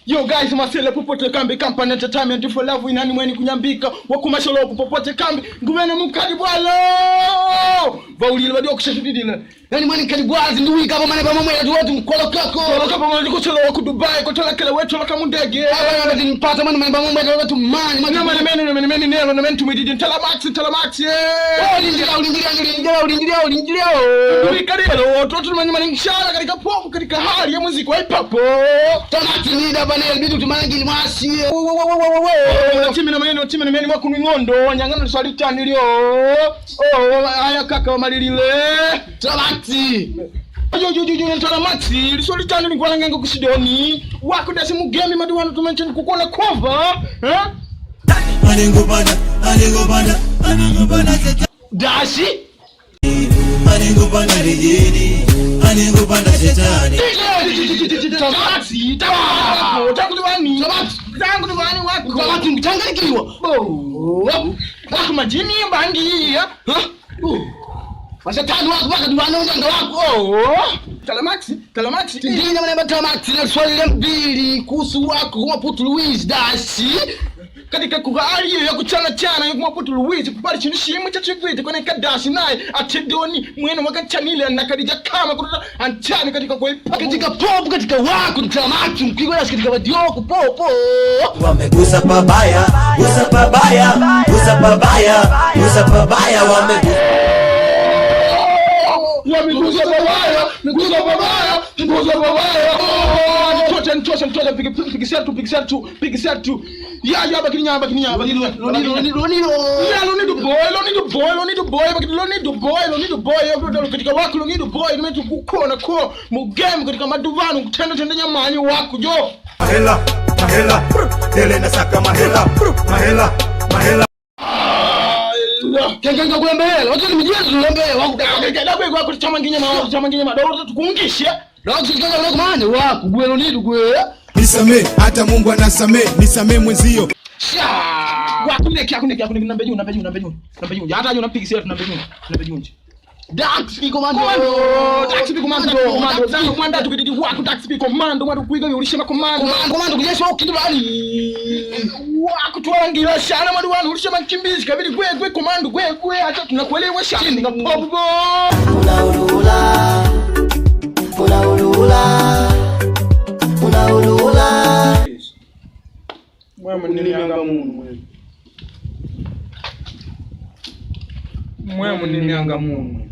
Yo guys, masele popote kambi company entertainment for love inani mweni kunyambika wakumasholo popote kambi ngubene mukadi bwalo baulile badi okushitidile yani mweni kadi bwazi nduwi kama mane bamwe yetu watu mkola kako kama mane kuchelo ku Dubai ko tola kala wetu la kamundege aba ngati mpata mane bamwe watu mani mane meni nelo na meni tumididi telamax ulingilia nduwi kadi lo watu mane ngishara katika pop katika hali ya muziki wa hip hop tamati nida banel bidu tumangi limasi time na meni mwakunu ngondo wanyangana swali tani lio aya kaka wa malilile tamati yo tamati liswali tani ni kwa ngengo kusidoni wako dasi mugemi madiwano tumenchen kukona cover anengo bana dashi anengo bana rejeni anengo bana shetani tamati tangu wani wako tamati mtangalikiwa wako majini bandia washatani wako baka duwana ujanga wako Talamaxi ndina mwana Talamaxi na swali la mbili kuhusu wako kwa Putu Luiz dashi katika kuhali ya kuchana kwa Putu Luiz kupari chini shimu cha chigwiti kwa nekadashi naye atedoni mwene wakachanile na kadija kama kutoka anchani katika kwa ipa katika popu katika wako Talamaxi mkigo dashi katika wadioko popo wamegusa pabaya wamegusa babaya Nitosha pikisia tu ya bakinya lo need boy katika wako lo need boy nimetu kukona ko mugame katika maduvano kutenda nyamanyi wako jo mahela tele na saka mahela Kenga kuembele, watu ni mjezu kuembele, wako chama nginya madoro tukungishe. Ndio sikanga leo kumane wako gwelo nidu gwe. Nisamee hata Mungu anasamee, nisamee mwenzio. Sha! Wakuneke nambe juu. Hata juu napigia nambe juu. Dax P commando. Mwanda tukididi wako Dax P commando, mwanda kuiga ulishema commando kujesha ukidibali. Wako tuangira shana madiwano ulishema kimbizi kabidi gwe commando gwe acha tunakuelewa shana nga popo. Unaulula. Mwema nilianga Mungu.